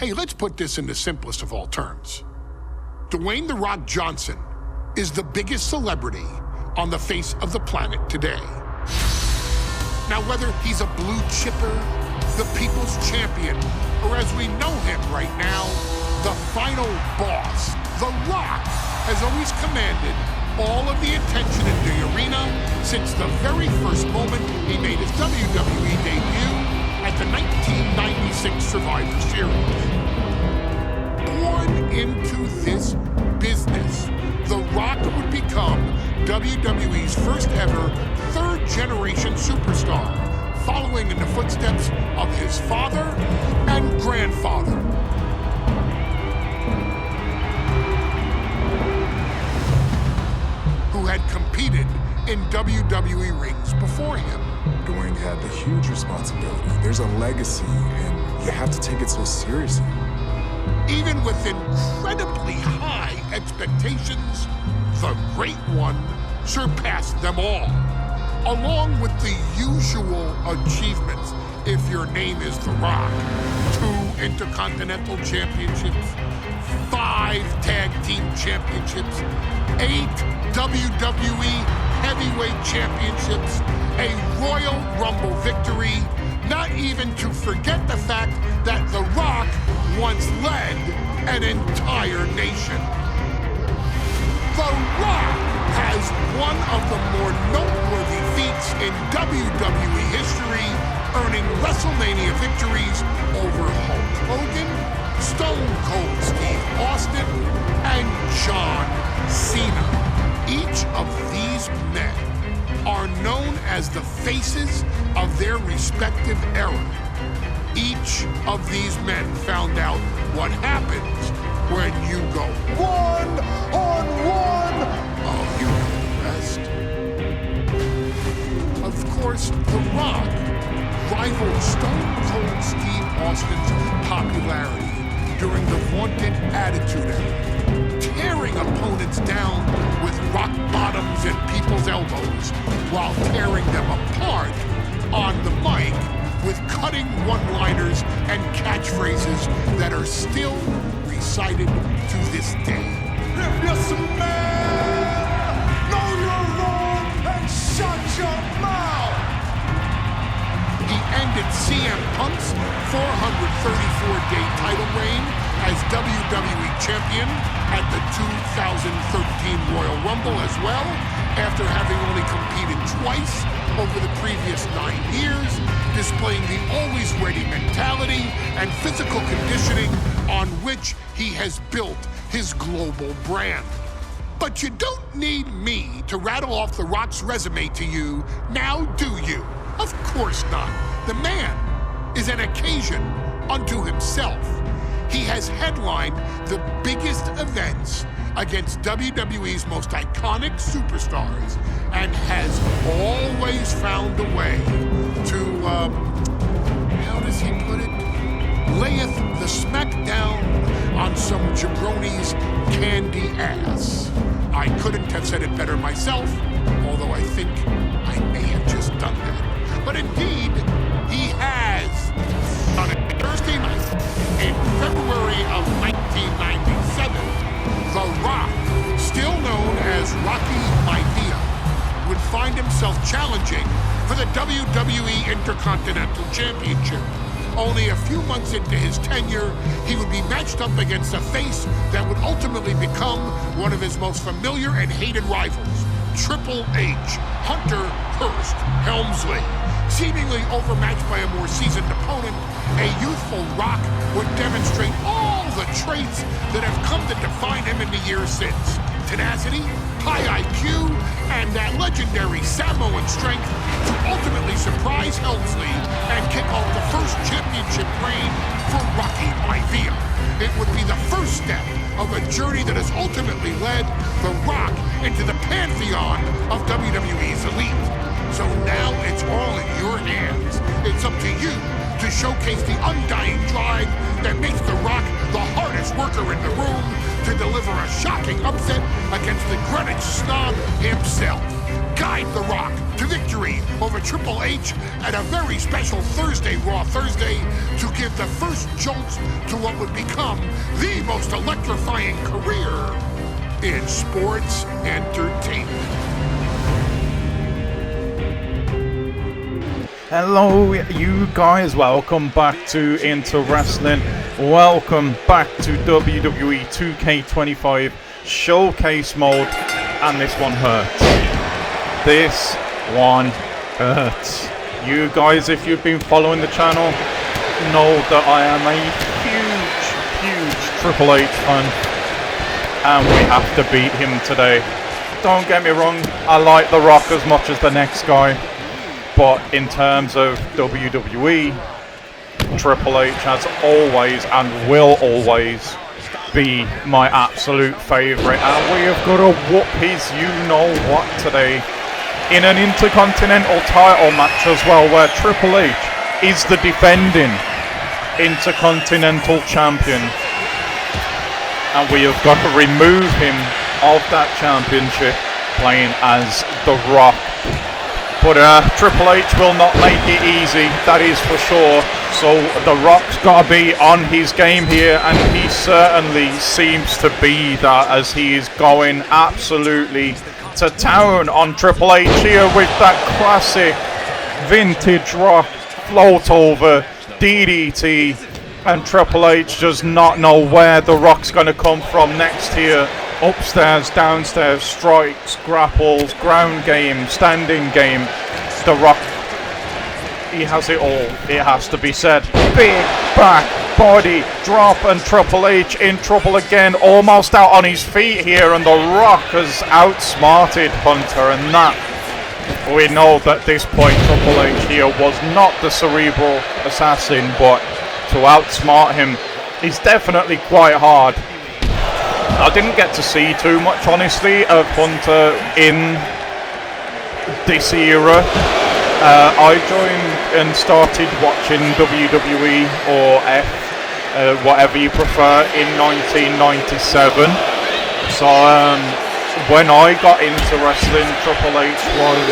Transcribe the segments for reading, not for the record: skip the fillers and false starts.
Hey, let's put this in the simplest of all terms. Dwayne "The Rock" Johnson is the biggest celebrity on the face of the planet today. Now, whether he's a blue chipper, the people's champion, or as we know him right now, the final boss, The Rock has always commanded all of the attention in the arena since the very first moment he made his WWE debut at the 1996 Survivor Series. Born into this business, The Rock would become WWE's first ever third-generation superstar, following in the footsteps of his father and grandfather. Who had competed in WWE rings before him. Dwayne had a huge responsibility. There's a legacy, and you have to take it so seriously. Even with incredibly high expectations, the Great One surpassed them all, along with the usual achievements if your name is The Rock. 2 Intercontinental Championships, 5 Tag Team Championships, 8 WWE Heavyweight Championships, a Royal Rumble victory, not even to forget the fact that The Rock once led an entire nation. The Rock has one of the more noteworthy feats in WWE history, earning WrestleMania victories over Hulk Hogan, Stone Cold Steve Austin, and John Cena. Each of these men are known as the faces of their respective era. Each of these men found out what happens when you go one-on-one. Oh, you know the rest. Of course, The Rock rivaled Stone Cold Steve Austin's popularity during the vaunted Attitude Era, tearing opponents down with rock bottoms and people's elbows while tearing them apart on the mic with cutting one-liners and catchphrases that are still recited to this day. If you smell, know you're wrong and shut your mouth. He ended CM Punk's 434-day title reign as WWE Champion at the 2013 Royal Rumble as well, after having only competed twice over the previous 9 years, displaying the always ready mentality and physical conditioning on which he has built his global brand. But you don't need me to rattle off The Rock's resume to you, now do you? Of course not. The man is an occasion unto himself. He has headlined the biggest events against WWE's most iconic superstars and has always found a way to, how does he put it? Layeth the smackdown on some jabroni's candy ass. I couldn't have said it better myself, although I think I may have just done that. But indeed, he has. On a Thursday night in February of 1997, The Rock, still known as Rocky Maivia, would find himself challenging for the WWE Intercontinental Championship. Only a few months into his tenure, he would be matched up against a face that would ultimately become one of his most familiar and hated rivals, Triple H, Hunter Hearst Helmsley. Seemingly overmatched by a more seasoned opponent, a youthful Rock would demonstrate all the traits that have come to define him in the years since. Tenacity, high IQ, and that legendary Samoan strength to ultimately surprise Helmsley and kick off the first championship reign for Rocky Maivia. It would be the first step of a journey that has ultimately led The Rock into the pantheon of WWE's elite. So now it's all in your hands. It's up to you to showcase the undying drive that makes The Rock the hardest worker in the room, to deliver a shocking upset against the Greenwich snob himself. Guide The Rock to victory over Triple H at a very special Thursday Raw Thursday to give the first jolts to what would become the most electrifying career in sports entertainment. Hello you guys, welcome back to Into Wrestling. Welcome back to WWE 2K25 Showcase Mode, and this one hurts. This one hurts. You guys, if you've been following the channel, know that I am a huge Triple H fan, and we have to beat him today. Don't get me wrong, I like The Rock as much as the next guy, but in terms of WWE, Triple H has always and will always be my absolute favourite, and we have got to whoop his you-know-what today in an Intercontinental title match as well, where Triple H is the defending Intercontinental Champion, and we have got to remove him of that championship playing as The Rock. But Triple H will not make it easy, that is for sure. So The Rock's got to be on his game here, and he certainly seems to be that, as he is going absolutely to town on Triple H here with that classic vintage Rock float over DDT. And Triple H does not know where The Rock's going to come from next here. Upstairs, downstairs, strikes, grapples, ground game, standing game. The Rock, he has it all, it has to be said. Big back, body, drop, and Triple H in trouble again. Almost out on his feet here, and The Rock has outsmarted Hunter, and that, we know that at this point Triple H here was not the cerebral assassin, but to outsmart him is definitely quite hard. I didn't get to see too much, honestly, of Hunter in this era. I joined and started watching WWE or F, whatever you prefer, in 1997. So when I got into wrestling, Triple H was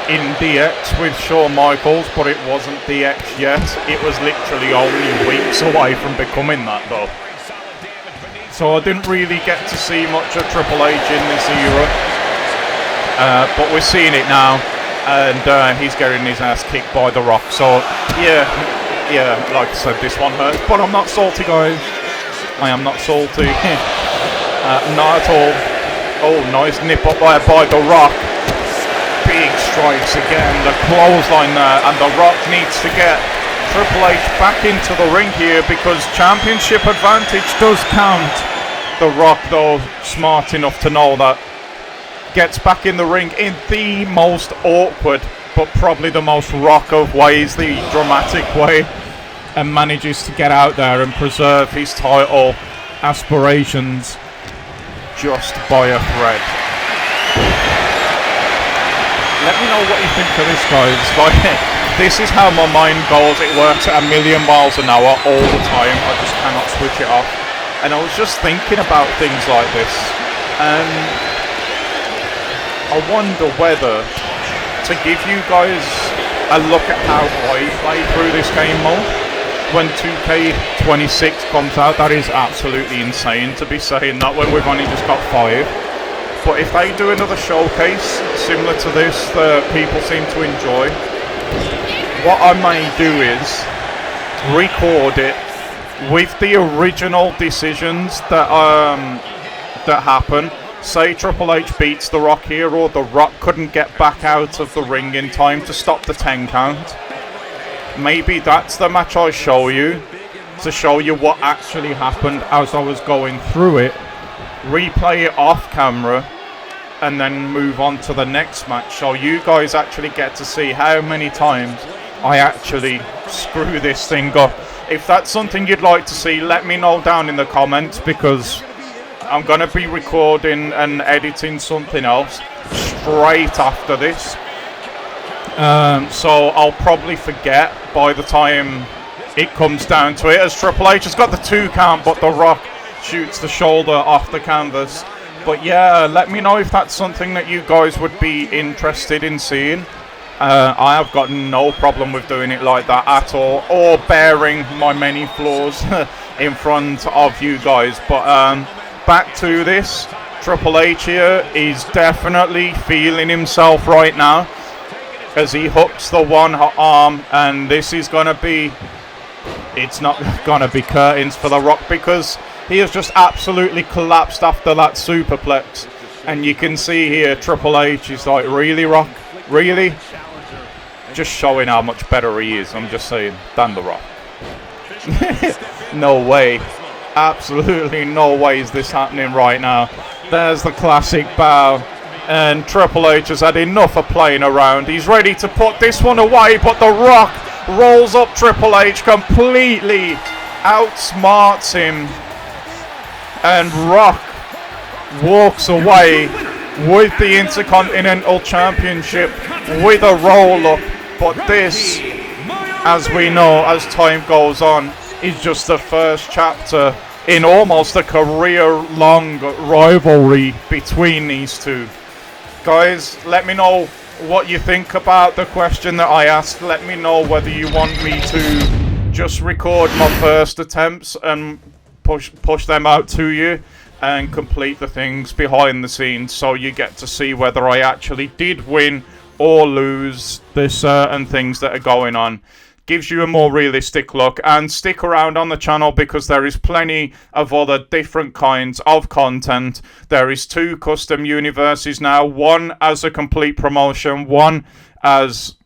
in DX with Shawn Michaels, but it wasn't DX yet. It was literally only weeks away from becoming that, though. So I didn't really get to see much of Triple H in this era, but we're seeing it now, and he's getting his ass kicked by The Rock. So yeah, like I said, this one hurts, but I'm not salty, guys. I am not salty, not at all. Oh, nice nip up by The Rock. Big strikes again, the clothesline there, and The Rock needs to get Triple H back into the ring here, because championship advantage does count. The Rock, though, smart enough to know that, gets back in the ring in the most awkward but probably the most Rock of ways, the dramatic way, and manages to get out there and preserve his title aspirations just by a thread. Let me know what you think of this, guys. Like, this is how my mind goes. It works at 1,000,000 miles an hour all the time. I just cannot switch it off. And I was just thinking about things like this, and I wonder whether to give you guys a look at how I play through this game mode when 2K26 comes out. That is absolutely insane to be saying that when we've only just got 5. But if they do another showcase similar to this that people seem to enjoy, what I may do is record it with the original decisions that happen. Say Triple H beats The Rock here, or The Rock couldn't get back out of the ring in time to stop the 10 count. Maybe that's the match I show you, to show you what actually happened as I was going through it. Replay it off camera, and then move on to the next match, so you guys actually get to see how many times I actually screw this thing up. If that's something you'd like to see, let me know down in the comments, because I'm going to be recording and editing something else straight after this. So I'll probably forget by the time it comes down to it, as Triple H has got the 2 count, but The Rock shoots the shoulder off the canvas. But yeah, let me know if that's something that you guys would be interested in seeing. I have got no problem with doing it like that at all, or bearing my many flaws in front of you guys. But back to this. Triple H here is definitely feeling himself right now as he hooks the one arm, and this is going to be, it's not going to be curtains for The Rock, because he has just absolutely collapsed after that superplex. And you can see here Triple H is like, really, Rock? Really? Just showing how much better he is, I'm just saying, than The Rock. No way. Absolutely no way is this happening right now. There's the classic bow. And Triple H has had enough of playing around. He's ready to put this one away, but The Rock rolls up Triple H, completely outsmarts him. And Rock walks away with the Intercontinental Championship with a roll-up. But this, as we know, as time goes on, is just the first chapter in almost a career-long rivalry between these two. Guys, let me know what you think about the question that I asked. Let me know whether you want me to just record my first attempts and push them out to you and complete the things behind the scenes, so you get to see whether I actually did win or lose the certain things that are going on. Gives you a more realistic look. And stick around on the channel, because there is plenty of other different kinds of content. There is 2 custom universes now, one as a complete promotion, one as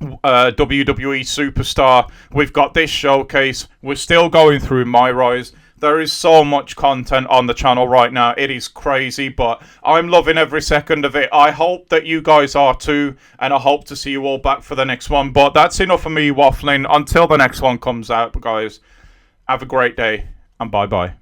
WWE Superstar. We've got this showcase. We're still going through My Rise. There is so much content on the channel right now. It is crazy, but I'm loving every second of it. I hope that you guys are too, and I hope to see you all back for the next one. But that's enough of me waffling. Until the next one comes out, guys, have a great day, and bye-bye.